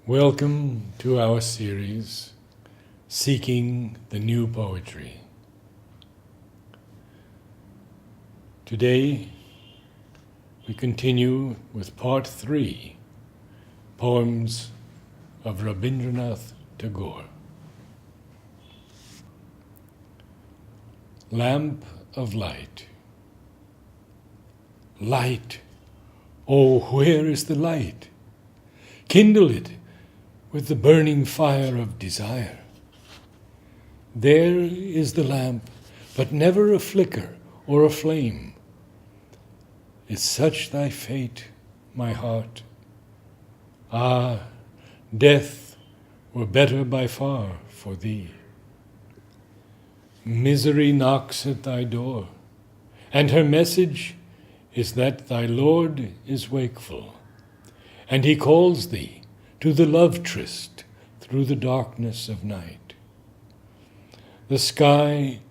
Welcome to our series, Seeking the New Poetry. Today, we continue with Part 3, Poems of Rabindranath Tagore. Lamp of Light. Light! Oh, where is the light? Kindle it with the burning fire of desire. There is the lamp, but never a flicker or a flame. Is such thy fate, my heart? Ah, death were better by far for thee. Misery knocks at thy door, and her message is that thy Lord is wakeful, and he calls thee to the love tryst through the darkness of night. The sky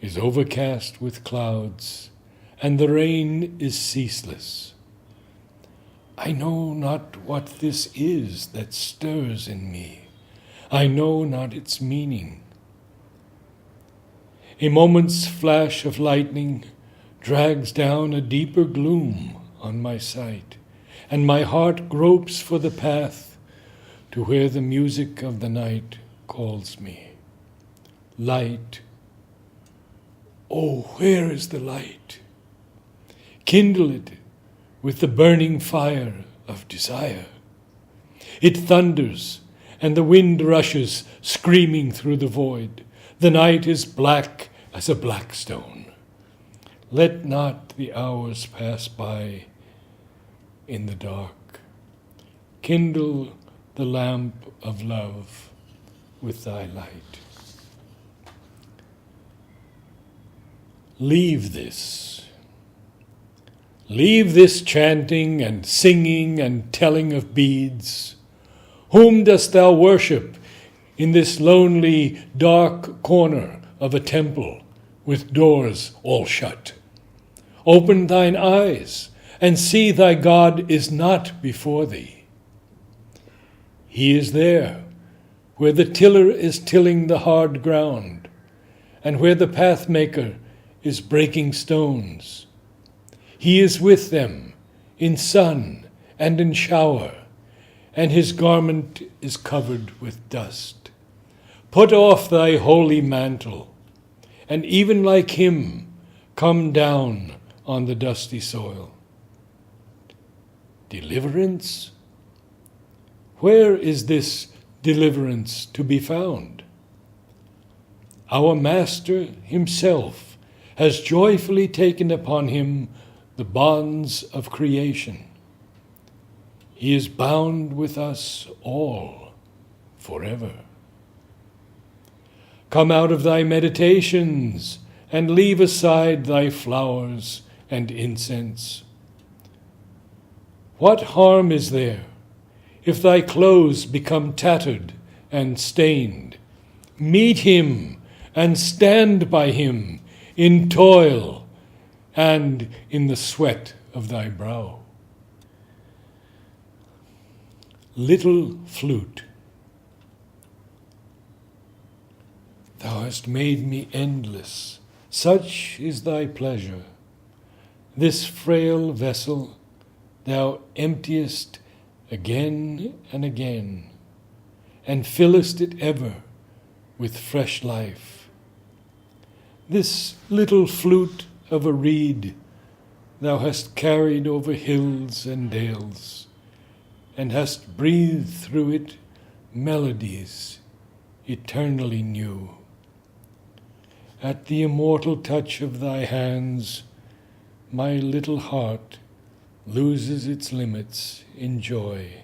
is overcast with clouds, and the rain is ceaseless. I know not what this is that stirs in me. I know not its meaning. A moment's flash of lightning drags down a deeper gloom on my sight, and my heart gropes for the path to where the music of the night calls me. Light! Oh, where is the light? Kindle it with the burning fire of desire. It thunders, and the wind rushes, screaming through the void. The night is black as a black stone. Let not the hours pass by in the dark. Kindle the lamp of love with thy light. Leave this chanting and singing and telling of beads. Whom dost thou worship in this lonely, dark corner of a temple with doors all shut? Open thine eyes and see thy God is not before thee. He is there, where the tiller is tilling the hard ground, and where the pathmaker is breaking stones. He is with them in sun and in shower, and his garment is covered with dust. Put off thy holy mantle, and even like him, come down on the dusty soil. Deliverance? Where is this deliverance to be found? Our Master himself has joyfully taken upon him the bonds of creation. He is bound with us all forever. Come out of thy meditations and leave aside thy flowers and incense. What harm is there if thy clothes become tattered and stained? Meet him and stand by him in toil and in the sweat of thy brow. Little flute, thou hast made me endless, such is thy pleasure. This frail vessel thou emptiest again and again, and fillest it ever with fresh life. This little flute of a reed thou hast carried over hills and dales, and hast breathed through it melodies eternally new. At the immortal touch of thy hands, my little heart loses its limits in joy,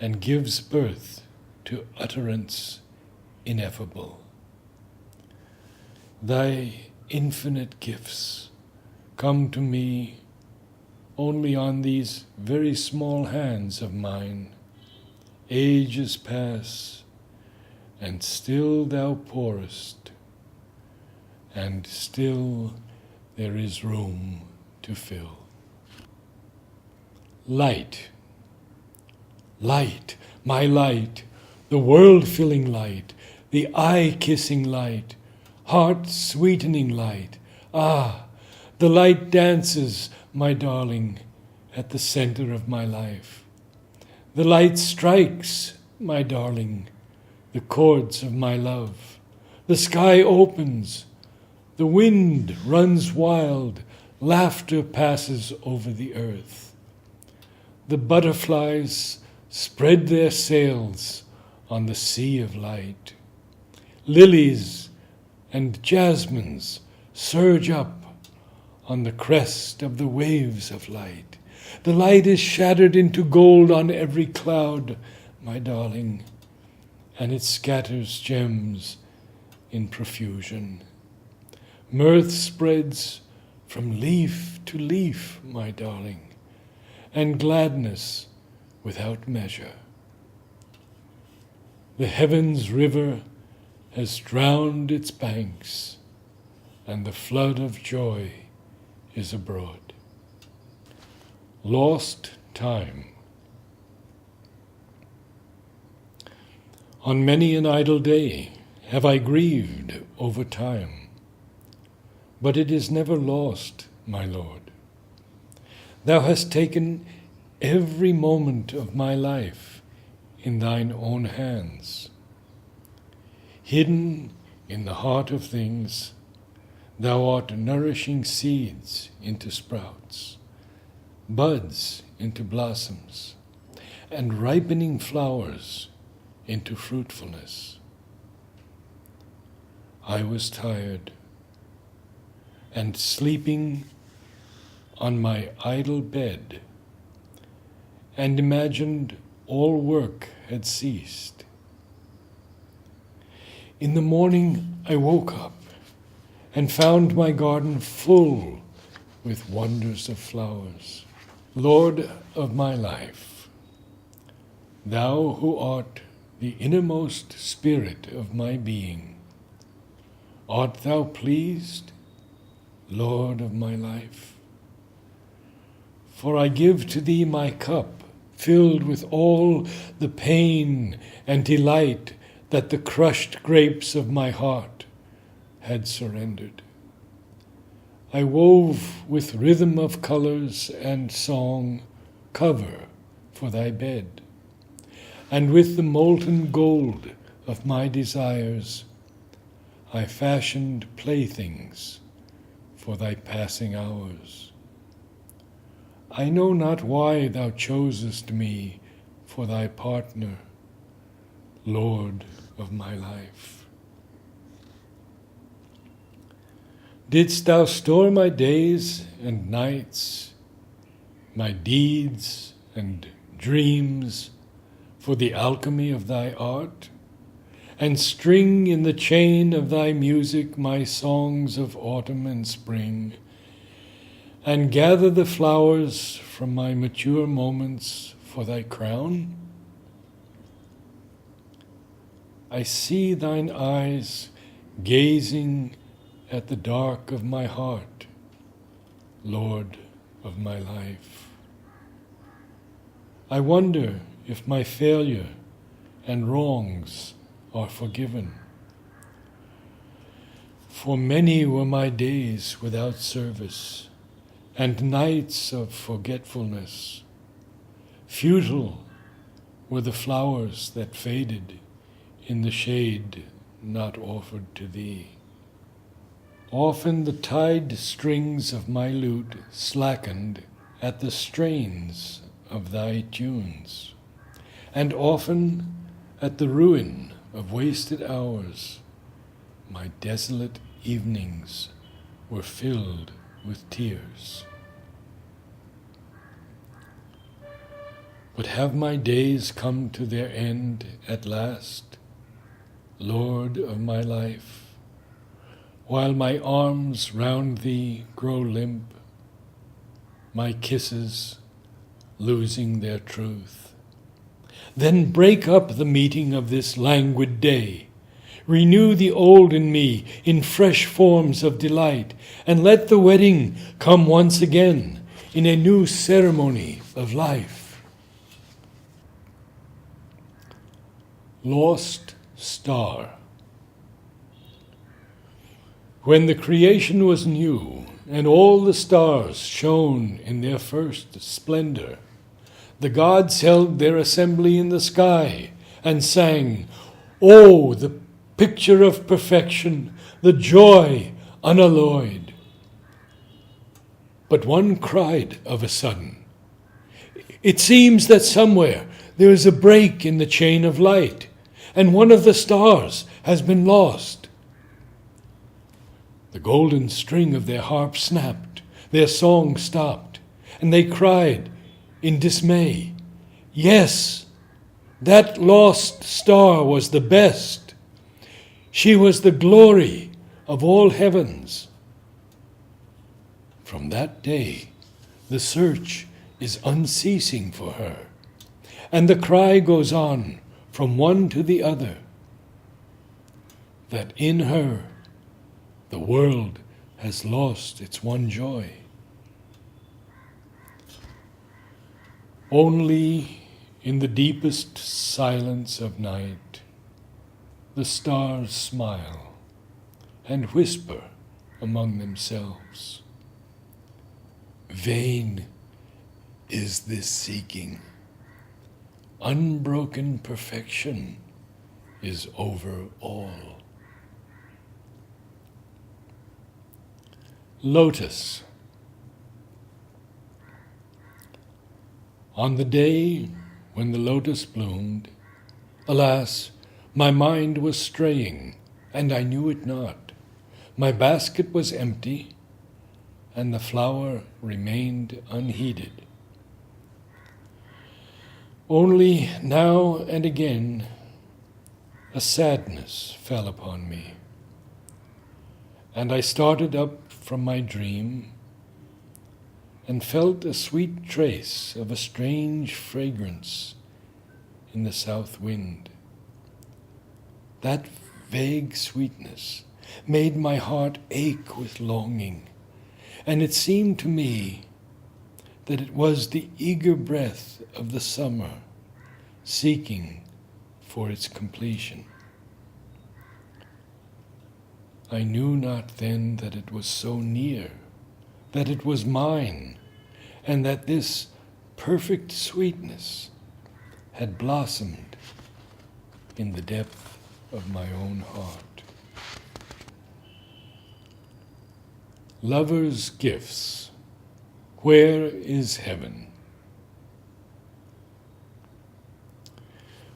and gives birth to utterance ineffable. Thy infinite gifts come to me only on these very small hands of mine. Ages pass, and still thou pourest, and still there is room to fill. Light, light, my light, the world-filling light, the eye-kissing light, heart-sweetening light. Ah, the light dances, my darling, at the center of my life. The light strikes, my darling, the chords of my love. The sky opens, the wind runs wild, laughter passes over the earth. The butterflies spread their sails on the sea of light. Lilies and jasmines surge up on the crest of the waves of light. The light is shattered into gold on every cloud, my darling, and it scatters gems in profusion. Mirth spreads from leaf to leaf, my darling, and gladness without measure. The heavens' river has drowned its banks, and the flood of joy is abroad. Lost time. On many an idle day have I grieved over time, but it is never lost, my Lord. Thou hast taken every moment of my life in thine own hands. Hidden in the heart of things, thou art nourishing seeds into sprouts, buds into blossoms, and ripening flowers into fruitfulness. I was tired, and sleeping on my idle bed, and imagined all work had ceased. In the morning I woke up and found my garden full with wonders of flowers. Lord of my life, thou who art the innermost spirit of my being, art thou pleased, Lord of my life? For I give to thee my cup, filled with all the pain and delight that the crushed grapes of my heart had surrendered. I wove with rhythm of colors and song cover for thy bed, and with the molten gold of my desires I fashioned playthings for thy passing hours. I know not why thou chosest me for thy partner, Lord of my life. Didst thou store my days and nights, my deeds and dreams for the alchemy of thy art, and string in the chain of thy music my songs of autumn and spring, and gather the flowers from my mature moments for thy crown? I see thine eyes gazing at the dark of my heart, Lord of my life. I wonder if my failure and wrongs are forgiven. For many were my days without service, and nights of forgetfulness. Futile were the flowers that faded in the shade not offered to thee. Often the tied strings of my lute slackened at the strains of thy tunes, and often at the ruin of wasted hours my desolate evenings were filled with tears. But have my days come to their end at last, Lord of my life, while my arms round thee grow limp, my kisses losing their truth? Then break up the meeting of this languid day, renew the old in me in fresh forms of delight, and let the wedding come once again in a new ceremony of life. Lost Star. When the creation was new, and all the stars shone in their first splendor, the gods held their assembly in the sky and sang, "Oh, the picture of perfection, the joy unalloyed." But one cried of a sudden, "It seems that somewhere there is a break in the chain of light, and one of the stars has been lost." The golden string of their harp snapped, their song stopped, and they cried in dismay, "Yes, that lost star was the best. She was the glory of all heavens." From that day, the search is unceasing for her, and the cry goes on from one to the other, that in her the world has lost its one joy. Only in the deepest silence of night, the stars smile and whisper among themselves, "Vain is this seeking. Unbroken perfection is over all." Lotus. On the day when the lotus bloomed, alas, my mind was straying, and I knew it not. My basket was empty, and the flower remained unheeded. Only now and again a sadness fell upon me, and I started up from my dream and felt a sweet trace of a strange fragrance in the south wind. That vague sweetness made my heart ache with longing, and it seemed to me that it was the eager breath of the summer seeking for its completion. I knew not then that it was so near, that it was mine, and that this perfect sweetness had blossomed in the depth of my own heart. Lovers' gifts. Where is heaven?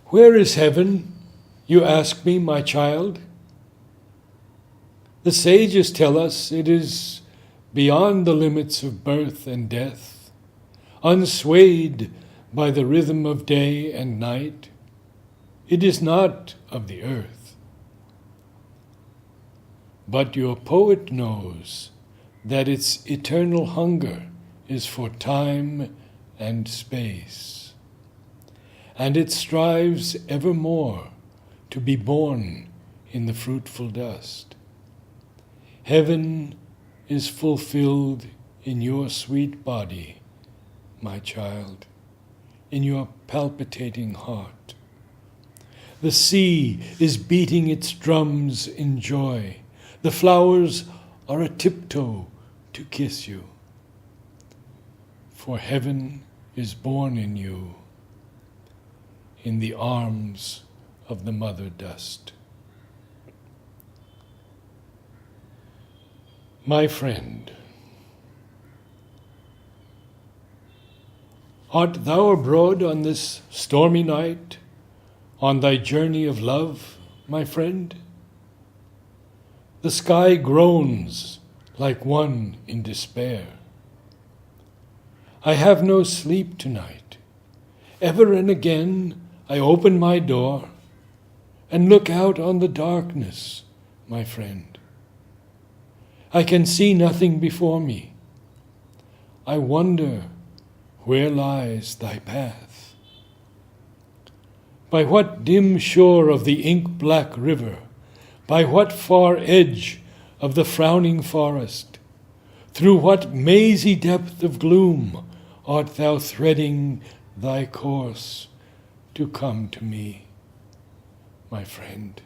Where is heaven, you ask me, my child? The sages tell us it is beyond the limits of birth and death, unswayed by the rhythm of day and night. It is not of the earth. But your poet knows that its eternal hunger is for time and space, and it strives evermore to be born in the fruitful dust. Heaven is fulfilled in your sweet body, my child, in your palpitating heart. The sea is beating its drums in joy. The flowers are a tiptoe to kiss you. For heaven is born in you, in the arms of the mother dust. My friend, art thou abroad on this stormy night, on thy journey of love, my friend? The sky groans like one in despair. I have no sleep tonight. Ever and again I open my door and look out on the darkness, my friend. I can see nothing before me. I wonder where lies thy path. By what dim shore of the ink-black river, by what far edge of the frowning forest, through what mazy depth of gloom art thou threading thy course to come to me? my friend.